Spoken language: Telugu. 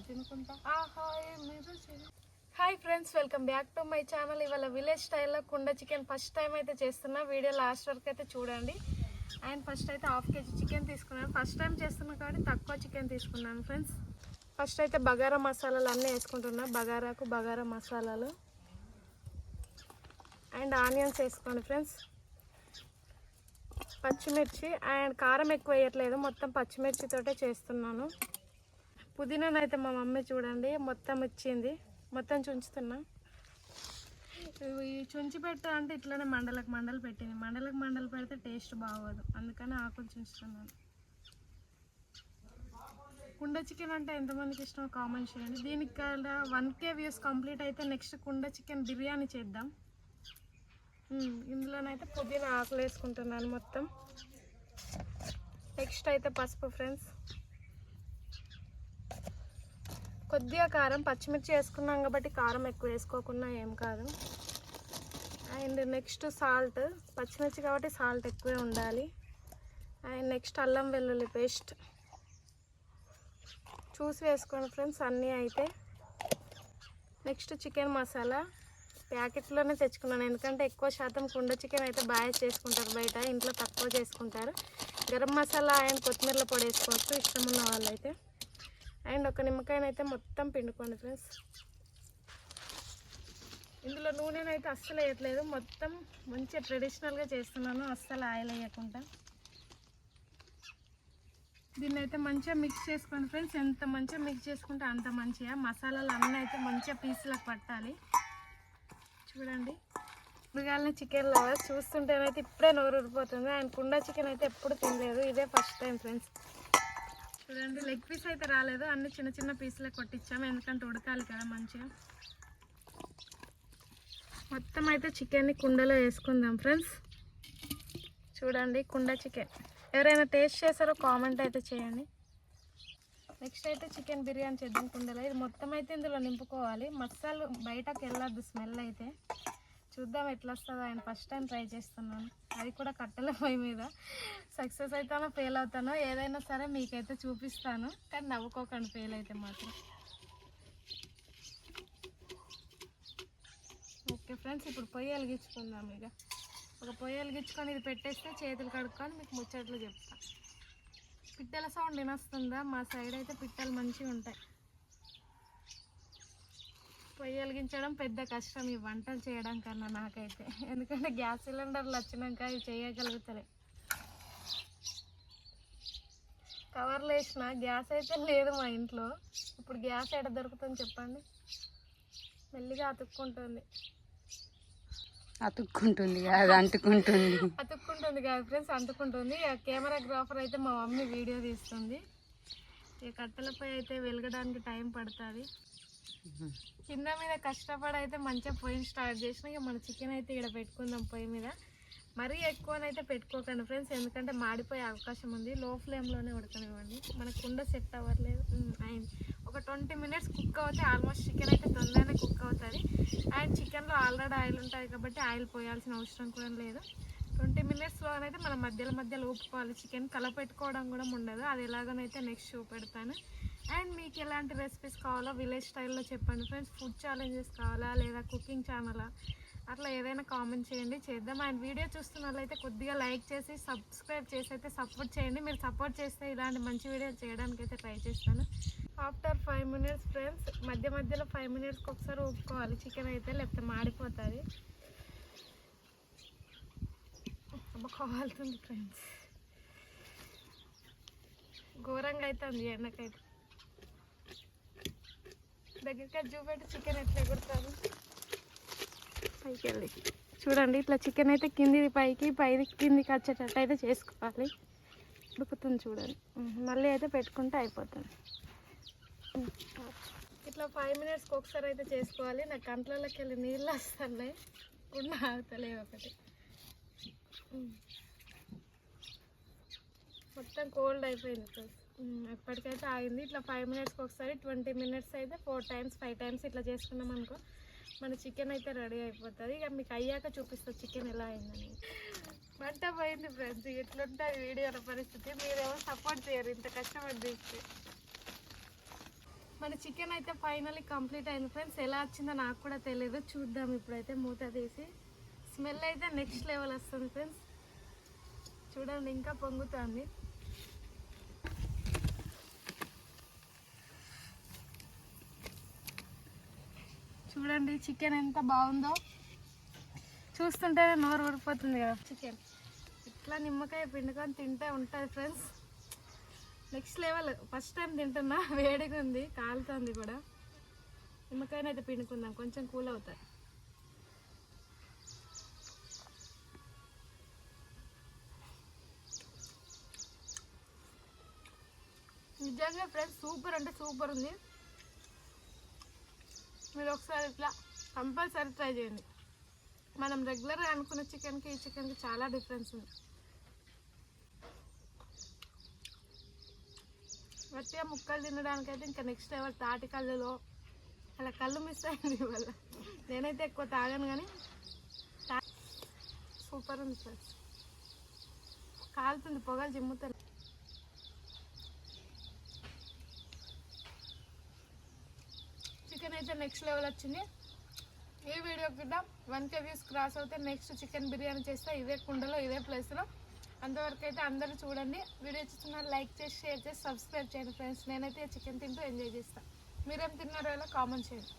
తినుకుంటా hi friends, welcome back to my channel. ఇవాళ విలేజ్ స్టైల్లో కుండ చికెన్ ఫస్ట్ టైం అయితే చేస్తున్నా. వీడియో లాస్ట్ వరకు అయితే చూడండి. అండ్ ఫస్ట్ అయితే హాఫ్ కేజీ చికెన్ తీసుకున్నాను. ఫస్ట్ టైం చేస్తున్నా కాబట్టి తక్కువ చికెన్ తీసుకున్నాను ఫ్రెండ్స్. ఫస్ట్ అయితే బగారా మసాలాలు అన్నీ వేసుకుంటున్నా. బగారాకు బగారా మసాలాలు అండ్ ఆనియన్స్ వేసుకోండి ఫ్రెండ్స్. పచ్చిమిర్చి అండ్ కారం ఎక్కువ వేయట్లేదు, మొత్తం పచ్చిమిర్చితోటే చేస్తున్నాను. పుదీనాను అయితే మా మమ్మీ చూడండి మొత్తం ఇచ్చింది, మొత్తం చుంచుతున్నా. ఈ చుంచి పెట్ట అంటే ఇట్లనే మండలు పెట్టింది. మండలు పెడితే టేస్ట్ బాగోదు, అందుకని ఆకులు చుంచుతున్నాను. కుండ చికెన్ అంటే ఎంతమందికి ఇష్టమో కామెంట్ చేయండి. దీనికి 1K వ్యూస్ కంప్లీట్ అయితే నెక్స్ట్ కుండ చికెన్ బిర్యానీ చేద్దాం. ఇందులోనైతే పుదీనా ఆకులు వేసుకుంటున్నాను మొత్తం. నెక్స్ట్ అయితే పసుపు ఫ్రెండ్స్, కొద్దిగా కారం, పచ్చిమిర్చి వేసుకున్నాం కాబట్టి కారం ఎక్కువ వేసుకోకుండా ఏం కాదు. అండ్ నెక్స్ట్ సాల్ట్, పచ్చిమిర్చి కాబట్టి సాల్ట్ ఎక్కువే ఉండాలి. అండ్ నెక్స్ట్ అల్లం వెల్లుల్లి పేస్ట్ చూసి వేసుకోండి ఫ్రెండ్స్ అన్నీ అయితే. నెక్స్ట్ చికెన్ మసాలా ప్యాకెట్లోనే తెచ్చుకున్నాను, ఎందుకంటే ఎక్కువ శాతం కుండ చికెన్ అయితే బాగా చేసుకుంటారు బయట, ఇంట్లో తక్కువ చేసుకుంటారు. గరం మసాలా అండ్ కొత్తిమీర పొడి వేసుకోవచ్చు ఇష్టం ఉన్న వాళ్ళైతే. అండ్ ఒక నిమ్మకాయనైతే మొత్తం పిండుకోండి ఫ్రెండ్స్. ఇందులో నూనెనైతే అస్సలు వేయట్లేదు, మొత్తం మంచిగా ట్రెడిషనల్గా చేస్తున్నాను, అస్సలు ఆయిల్ వేయకుండా. దీన్ని అయితే మంచిగా మిక్స్ చేసుకోండి ఫ్రెండ్స్. ఎంత మంచిగా మిక్స్ చేసుకుంటే అంత మంచిగా. మసాలాలు అన్నీ అయితే మంచిగా పీసులకు పట్టాలి. చూడండి, మృగాలని చికెన్ లవర్స్ చూస్తుంటేనైతే ఇప్పుడే నోరు ఊరిపోతుంది. అండ్ కుండ చికెన్ అయితే ఎప్పుడు తినలేదు, ఇదే ఫస్ట్ టైం ఫ్రెండ్స్. చూడండి, లెగ్ పీస్ అయితే రాలేదు, అన్ని చిన్న చిన్న పీసులే కొట్టించాము, ఎందుకంటే ఉడకాలి కదా మంచిగా. మొత్తం అయితే చికెన్ని కుండలో వేసుకుందాం ఫ్రెండ్స్. చూడండి, కుండ చికెన్ ఎవరైనా టేస్ట్ చేస్తారో కామెంట్ అయితే చేయండి. నెక్స్ట్ అయితే చికెన్ బిర్యానీ చేద్దాం కుండలో. ఇది మొత్తం అయితే ఇందులో నింపుకోవాలి, మసాలు బయటకు వెళ్ళొద్దు స్మెల్ అయితే. చూద్దాం ఎట్లా వస్తుందో. ఆయన ఫస్ట్ టైం ట్రై చేస్తున్నాను, అది కూడా కట్టెల పొయ్యి మీద. సక్సెస్ అవుతానో ఫెయిల్ అవుతానో ఏదైనా సరే మీకైతే చూపిస్తాను, కానీ నవ్వుకోకండి ఫెయిల్ అయితే మాత్రం. ఓకే ఫ్రెండ్స్, ఇప్పుడు పొయ్యి వెలిగించుకుందాం. ఇక ఒక పొయ్యి వెలిగించుకొని ఇది పెట్టేస్తే చేతులు కడుక్కొని మీకు ముచ్చట్లు చెప్తాను. పిట్టల సౌండ్ వినొస్తుందా? మా సైడ్ అయితే పిట్టలు మంచిగా ఉంటాయి. పొయ్యి వెలిగించడం పెద్ద కష్టం ఈ వంటలు చేయడం కన్నా నాకైతే, ఎందుకంటే గ్యాస్ సిలిండర్లు వచ్చినాక ఇవి చేయగలుగుతలే. కవర్లు వేసిన గ్యాస్ అయితే లేదు మా ఇంట్లో. ఇప్పుడు గ్యాస్ ఎక్కడ దొరుకుతుంది చెప్పండి? మెల్లిగా అతుక్కుంటుంది కాదు, అతుక్కుంటుంది కాదు ఫ్రెండ్స్, అంటుకుంటుంది. కెమెరాగ్రాఫర్ అయితే మా మమ్మీ వీడియో తీస్తుంది. ఇక కట్టెలపై అయితే వెలగడానికి టైం పడుతుంది. కింద మీద కష్టపడి అయితే మంచిగా పొయ్యిని స్టార్ట్ చేసిన. ఇక మన చికెన్ అయితే ఇక్కడ పెట్టుకుందాం పొయ్యి మీద. మరీ ఎక్కువనైతే పెట్టుకోకండి ఫ్రెండ్స్, ఎందుకంటే మాడిపోయే అవకాశం ఉంది. లో ఫ్లేమ్లోనే ఉడకనివ్వండి, మన కుండ సెట్ అవ్వట్లేదు. అండ్ ఒక 20 minutes కుక్ అవుతే ఆల్మోస్ట్ చికెన్ అయితే తొందరనే కుక్ అవుతుంది. అండ్ చికెన్లో ఆల్రెడీ ఆయిల్ ఉంటుంది కాబట్టి ఆయిల్ పోయాల్సిన అవసరం కూడా లేదు. 20 minutesలోనైతే మనం మధ్యలో ఊపుకోవాలి. చికెన్ కలపెట్టుకోవడం కూడా ఉండదు, అది ఎలాగనైతే నెక్స్ట్ చూపెడతాను. అండ్ మీకు ఎలాంటి రెసిపీస్ కావాలో విలేజ్ స్టైల్లో చెప్పండి ఫ్రెండ్స్. ఫుడ్ ఛాలెంజెస్ కావాలా లేదా కుకింగ్ ఛానలా, అట్లా ఏదైనా కామెంట్ చేయండి, చేద్దాం. అండ్ వీడియో చూస్తున్న వాళ్ళైతే కొద్దిగా లైక్ చేసి సబ్స్క్రైబ్ చేసి అయితే సపోర్ట్ చేయండి. మీరు సపోర్ట్ చేస్తే ఇలాంటి మంచి వీడియోలు చేయడానికి అయితే ట్రై చేస్తాను. ఆఫ్టర్ 5 minutes ఫ్రెండ్స్, మధ్యలో 5 minutesకి ఒకసారి ఊపుకోవాలి చికెన్ అయితే, లేకపోతే మాడిపోతుంది. కావాల్సింది ఫ్రెండ్స్, ఘోరంగా అవుతుంది ఎండకైతే. దగ్గరికి చూపెట్టి చికెన్ ఎట్లా ఎగురుతుంది పైకి వెళ్ళి. చూడండి, ఇట్లా చికెన్ అయితే కిందిది పైకి కిందికి వచ్చేటట్టు అయితే చేసుకోవాలి. ఉడుకుతుంది చూడండి, మళ్ళీ అయితే పెట్టుకుంటే అయిపోతుంది. ఇట్లా 5 minutesకి ఒకసారి అయితే చేసుకోవాలి. నా కంట్లలోకి వెళ్ళి నీళ్ళు వస్తున్నాయి, కుండ ఆగుతలేదు ఒకటి. మొత్తం కోల్డ్ అయిపోయింది ఫ్రెండ్స్, ఎప్పటికైతే ఆగింది. ఇట్లా 5 minutesకి ఒకసారి 20 minutes అయితే 4 times 5 times ఇట్లా చేసుకున్నాం అనుకో మన చికెన్ అయితే రెడీ అయిపోతుంది. ఇక మీకు అయ్యాక చూపిస్తుంది చికెన్ ఎలా అయిందని. మంట పోయింది ఫ్రెండ్స్, ఎట్లుంటుంది వీడియోల పరిస్థితి. మీరేమో సపోర్ట్ చేయరు ఇంత కష్టపడి తీస్తే. మన చికెన్ అయితే ఫైనల్లీ కంప్లీట్ అయింది ఫ్రెండ్స్. ఎలా వచ్చిందో నాకు కూడా తెలియదు. చూద్దాం ఇప్పుడైతే మూత తీసి. స్మెల్ అయితే నెక్స్ట్ లెవెల్ వస్తుంది ఫ్రెండ్స్. చూడండి ఇంకా పొంగుతుంది. చూడండి చికెన్ ఎంత బాగుందో, చూస్తుంటేనే నోరు ఊడిపోతుంది కదా. చికెన్ ఇట్లా నిమ్మకాయ పిండుకొని తింటే ఉంటుంది friends, next level. First time తింటున్నా, వేడిగా ఉంది, కాలుతుంది కూడా. నిమ్మకాయనైతే పిండుకుందాం, కొంచెం కూల్ అవుతుంది. నిజంగా ఫ్రెండ్స్ సూపర్ అంటే సూపర్ ఉంది. మీరు ఒకసారి ఇట్లా కంపల్సరీ ట్రై చేయండి. మనం రెగ్యులర్గా అనుకున్న చికెన్కి ఈ చికెన్కి చాలా డిఫరెన్స్ ఉంది. గట్టిగా ముక్కలు తినడానికైతే ఇంకా నెక్స్ట్ లెవెల్. తాటి కళ్ళులో అలా కళ్ళు మిస్ అయింది ఇవాళ. నేనైతే ఎక్కువ తాగాను కానీ సూపర్ ఉంది ఫ్రెండ్స్. కాలుతుంది, పొగలు జిమ్ముతాను. చికెన్ అయితే నెక్స్ట్ లెవెల్ వచ్చింది. ఈ వీడియో కూడా 1K వ్యూస్ క్రాస్ అవుతే నెక్స్ట్ చికెన్ బిర్యానీ చేస్తే ఇదే కుండలో ఇదే ప్లేస్లో. అంతవరకు అయితే అందరూ చూడండి. వీడియో చూస్తున్నారు లైక్ చేసి షేర్ చేసి సబ్స్క్రైబ్ చేయండి ఫ్రెండ్స్. నేనైతే చికెన్ తింటూ ఎంజాయ్ చేస్తాను. మీరేం తిన్నారో కామెంట్ చేయండి.